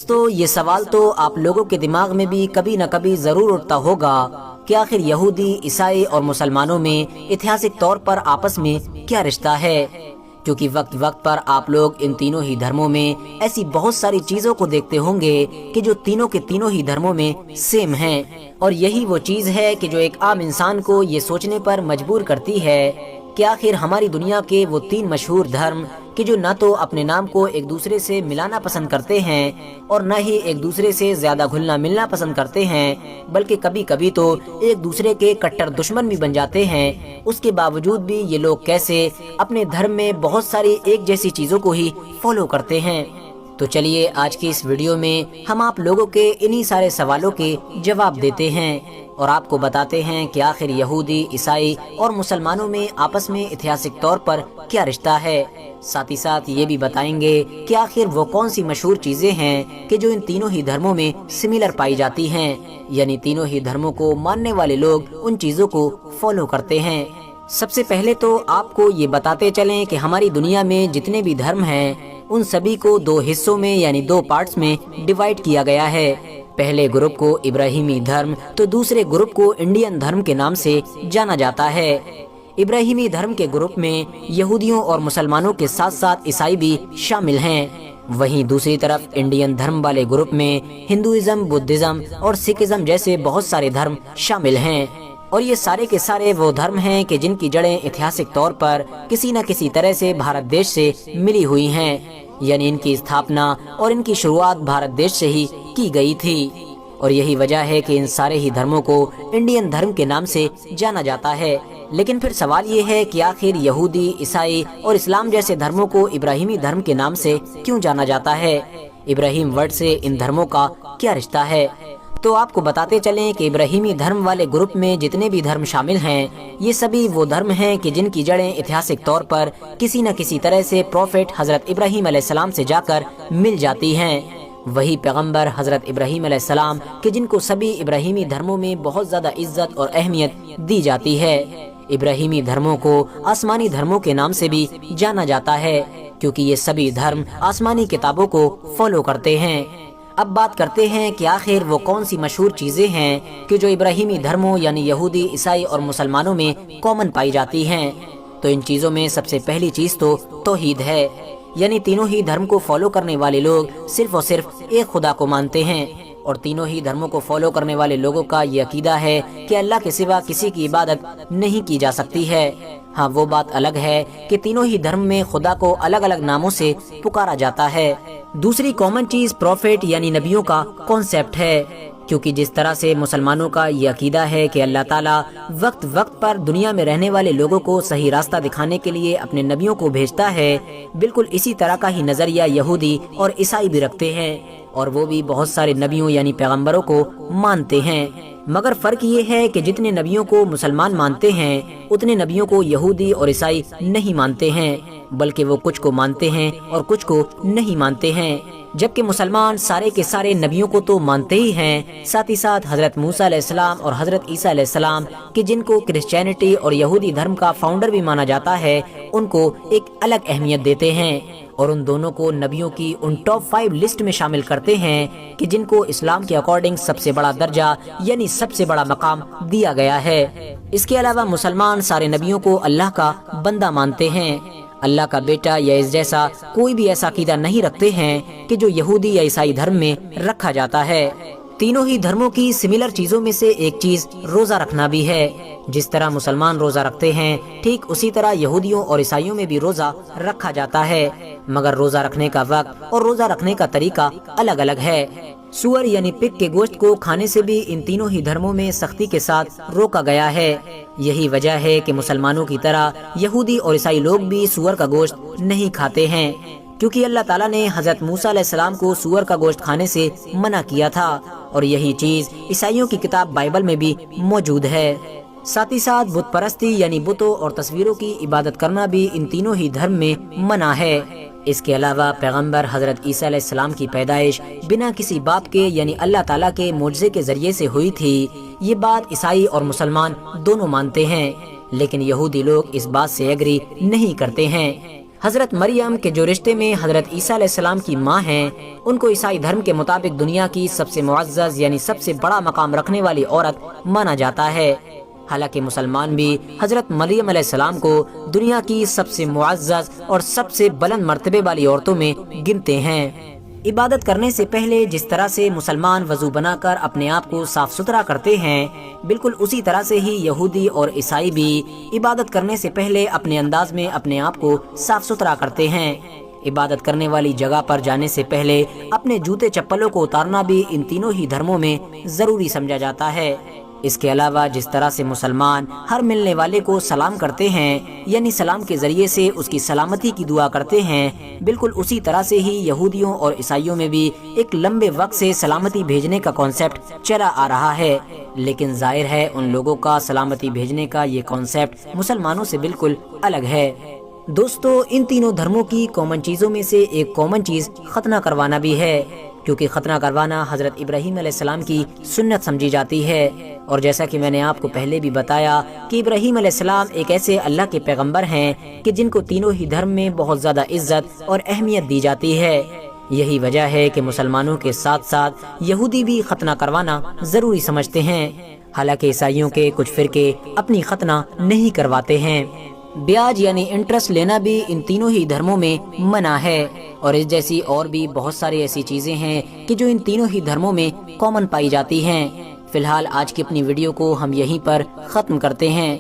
تو یہ سوال تو آپ لوگوں کے دماغ میں بھی کبھی نہ کبھی ضرور اٹھتا ہوگا کہ آخر یہودی، عیسائی اور مسلمانوں میں ایتہاسک طور پر آپس میں کیا رشتہ ہے، کیونکہ وقت وقت پر آپ لوگ ان تینوں ہی دھرموں میں ایسی بہت ساری چیزوں کو دیکھتے ہوں گے کہ جو تینوں کے تینوں ہی دھرموں میں سیم ہیں، اور یہی وہ چیز ہے کہ جو ایک عام انسان کو یہ سوچنے پر مجبور کرتی ہے کہ آخر ہماری دنیا کے وہ تین مشہور دھرم کہ جو نہ تو اپنے نام کو ایک دوسرے سے ملانا پسند کرتے ہیں اور نہ ہی ایک دوسرے سے زیادہ گھلنا ملنا پسند کرتے ہیں، بلکہ کبھی کبھی تو ایک دوسرے کے کٹر دشمن بھی بن جاتے ہیں، اس کے باوجود بھی یہ لوگ کیسے اپنے دھرم میں بہت ساری ایک جیسی چیزوں کو ہی فالو کرتے ہیں۔ تو چلیے آج کی اس ویڈیو میں ہم آپ لوگوں کے انہی سارے سوالوں کے جواب دیتے ہیں اور آپ کو بتاتے ہیں کہ آخر یہودی، عیسائی اور مسلمانوں میں آپس میں ایتہاسک طور پر کیا رشتہ ہے۔ ساتھ ہی ساتھ یہ بھی بتائیں گے کہ آخر وہ کون سی مشہور چیزیں ہیں کہ جو ان تینوں ہی دھرموں میں سملر پائی جاتی ہیں، یعنی تینوں ہی دھرموں کو ماننے والے لوگ ان چیزوں کو فالو کرتے ہیں۔ سب سے پہلے تو آپ کو یہ بتاتے چلیں کہ ہماری دنیا میں جتنے بھی دھرم ہیں ان سبھی کو دو حصوں میں یعنی دو پارٹس میں ڈیوائیڈ کیا گیا ہے۔ پہلے گروپ کو ابراہیمی دھرم تو دوسرے گروپ کو انڈین دھرم کے نام سے جانا جاتا ہے۔ ابراہیمی دھرم کے گروپ میں یہودیوں اور مسلمانوں کے ساتھ ساتھ عیسائی بھی شامل ہیں، وہیں دوسری طرف انڈین دھرم والے گروپ میں ہندوازم، بدھزم اور سکھزم جیسے بہت سارے دھرم شامل ہیں، اور یہ سارے کے سارے وہ دھرم ہیں کہ جن کی جڑیں ایتہاسک طور پر کسی نہ کسی طرح سے بھارت دیش سے ملی ہوئی ہیں، یعنی ان کی استھاپنا اور ان کی شروعات بھارت دیش سے ہی کی گئی تھی، اور یہی وجہ ہے کہ ان سارے ہی دھرموں کو انڈین دھرم کے نام سے جانا جاتا ہے۔ لیکن پھر سوال یہ ہے کہ آخر یہودی، عیسائی اور اسلام جیسے دھرموں کو ابراہیمی دھرم کے نام سے کیوں جانا جاتا ہے؟ ابراہیم ورڈ سے ان دھرموں کا کیا رشتہ ہے؟ تو آپ کو بتاتے چلیں کہ ابراہیمی دھرم والے گروپ میں جتنے بھی دھرم شامل ہیں یہ سبھی وہ دھرم ہیں کہ جن کی جڑیں ایتہاسک طور پر کسی نہ کسی طرح سے پروفٹ حضرت ابراہیم علیہ السلام سے جا کر مل جاتی ہیں، وہی پیغمبر حضرت ابراہیم علیہ السلام کہ جن کو سبھی ابراہیمی دھرموں میں بہت زیادہ عزت اور اہمیت دی جاتی ہے۔ ابراہیمی دھرموں کو آسمانی دھرموں کے نام سے بھی جانا جاتا ہے کیونکہ یہ سبھی دھرم آسمانی کتابوں کو فالو کرتے ہیں۔ اب بات کرتے ہیں کہ آخر وہ کون سی مشہور چیزیں ہیں کہ جو ابراہیمی دھرموں یعنی یہودی، عیسائی اور مسلمانوں میں کامن پائی جاتی ہیں۔ تو ان چیزوں میں سب سے پہلی چیز تو توحید ہے، یعنی تینوں ہی دھرم کو فالو کرنے والے لوگ صرف اور صرف ایک خدا کو مانتے ہیں، اور تینوں ہی دھرموں کو فالو کرنے والے لوگوں کا یہ عقیدہ ہے کہ اللہ کے سوا کسی کی عبادت نہیں کی جا سکتی ہے۔ ہاں وہ بات الگ ہے کہ تینوں ہی دھرم میں خدا کو الگ الگ ناموں سے پکارا جاتا ہے۔ دوسری کامن چیز پروفٹ یعنی نبیوں کا کانسیپٹ ہے، کیونکہ جس طرح سے مسلمانوں کا یہ عقیدہ ہے کہ اللہ تعالیٰ وقت وقت پر دنیا میں رہنے والے لوگوں کو صحیح راستہ دکھانے کے لیے اپنے نبیوں کو بھیجتا ہے، بالکل اسی طرح کا ہی نظریہ یہودی اور عیسائی بھی رکھتے ہیں، اور وہ بھی بہت سارے نبیوں یعنی پیغمبروں کو مانتے ہیں۔ مگر فرق یہ ہے کہ جتنے نبیوں کو مسلمان مانتے ہیں اتنے نبیوں کو یہودی اور عیسائی نہیں مانتے ہیں، بلکہ وہ کچھ کو مانتے ہیں اور کچھ کو نہیں مانتے ہیں۔ جبکہ مسلمان سارے کے سارے نبیوں کو تو مانتے ہی ہیں، ساتھ ہی ساتھ حضرت موسیٰ علیہ السلام اور حضرت عیسیٰ علیہ السلام کہ جن کو کرسچینٹی اور یہودی دھرم کا فاؤنڈر بھی مانا جاتا ہے، ان کو ایک الگ اہمیت دیتے ہیں، اور ان دونوں کو نبیوں کی ان ٹاپ 5 لسٹ میں شامل کرتے ہیں کہ جن کو اسلام کے اکارڈنگ سب سے بڑا درجہ یعنی سب سے بڑا مقام دیا گیا ہے۔ اس کے علاوہ مسلمان سارے نبیوں کو اللہ کا بندہ مانتے ہیں، اللہ کا بیٹا یا اس جیسا کوئی بھی ایسا عقیدہ نہیں رکھتے ہیں کہ جو یہودی یا عیسائی دھرم میں رکھا جاتا ہے۔ تینوں ہی دھرموں کی سملر چیزوں میں سے ایک چیز روزہ رکھنا بھی ہے۔ جس طرح مسلمان روزہ رکھتے ہیں ٹھیک اسی طرح یہودیوں اور عیسائیوں میں بھی روزہ رکھا جاتا ہے، مگر روزہ رکھنے کا وقت اور روزہ رکھنے کا طریقہ الگ الگ ہے۔ سور یعنی پگ کے گوشت کو کھانے سے بھی ان تینوں ہی دھرموں میں سختی کے ساتھ روکا گیا ہے۔ یہی وجہ ہے کہ مسلمانوں کی طرح یہودی اور عیسائی لوگ بھی سور کا گوشت نہیں کھاتے ہیں، کیونکہ اللہ تعالیٰ نے حضرت موسیٰ علیہ السلام کو سور کا گوشت کھانے سے منع کیا تھا، اور یہی چیز عیسائیوں کی کتاب بائبل میں بھی موجود ہے۔ ساتھ ہی ساتھ بت پرستی یعنی بتوں اور تصویروں کی عبادت کرنا بھی ان تینوں ہی دھرم میں منع ہے۔ اس کے علاوہ پیغمبر حضرت عیسیٰ علیہ السلام کی پیدائش بنا کسی باپ کے یعنی اللہ تعالیٰ کے معجزے کے ذریعے سے ہوئی تھی، یہ بات عیسائی اور مسلمان دونوں مانتے ہیں، لیکن یہودی لوگ اس بات سے ایگری نہیں کرتے ہیں۔ حضرت مریم کے جو رشتے میں حضرت عیسیٰ علیہ السلام کی ماں ہیں، ان کو عیسائی دھرم کے مطابق دنیا کی سب سے معزز یعنی سب سے بڑا مقام رکھنے والی عورت مانا جاتا ہے، حالانکہ مسلمان بھی حضرت مریم علیہ السلام کو دنیا کی سب سے معزز اور سب سے بلند مرتبے والی عورتوں میں گنتے ہیں۔ عبادت کرنے سے پہلے جس طرح سے مسلمان وضو بنا کر اپنے آپ کو صاف ستھرا کرتے ہیں، بالکل اسی طرح سے ہی یہودی اور عیسائی بھی عبادت کرنے سے پہلے اپنے انداز میں اپنے آپ کو صاف ستھرا کرتے ہیں۔ عبادت کرنے والی جگہ پر جانے سے پہلے اپنے جوتے چپلوں کو اتارنا بھی ان تینوں ہی دھرموں میں ضروری سمجھا جاتا ہے۔ اس کے علاوہ جس طرح سے مسلمان ہر ملنے والے کو سلام کرتے ہیں، یعنی سلام کے ذریعے سے اس کی سلامتی کی دعا کرتے ہیں، بالکل اسی طرح سے ہی یہودیوں اور عیسائیوں میں بھی ایک لمبے وقت سے سلامتی بھیجنے کا کانسیپٹ چلا آ رہا ہے، لیکن ظاہر ہے ان لوگوں کا سلامتی بھیجنے کا یہ کانسیپٹ مسلمانوں سے بالکل الگ ہے۔ دوستو، ان تینوں دھرموں کی کامن چیزوں میں سے ایک کامن چیز ختنہ کروانا بھی ہے، کیونکہ ختنہ کروانا حضرت ابراہیم علیہ السلام کی سنت سمجھی جاتی ہے، اور جیسا کہ میں نے آپ کو پہلے بھی بتایا کہ ابراہیم علیہ السلام ایک ایسے اللہ کے پیغمبر ہیں کہ جن کو تینوں ہی دھرم میں بہت زیادہ عزت اور اہمیت دی جاتی ہے۔ یہی وجہ ہے کہ مسلمانوں کے ساتھ ساتھ یہودی بھی ختنہ کروانا ضروری سمجھتے ہیں، حالانکہ عیسائیوں کے کچھ فرقے اپنی ختنہ نہیں کرواتے ہیں۔ بیاج یعنی انٹرسٹ لینا بھی ان تینوں ہی دھرموں میں منع ہے، اور اس جیسی اور بھی بہت ساری ایسی چیزیں ہیں کہ جو ان تینوں ہی دھرموں میں کامن پائی جاتی ہیں۔ فی الحال آج کی اپنی ویڈیو کو ہم یہیں پر ختم کرتے ہیں۔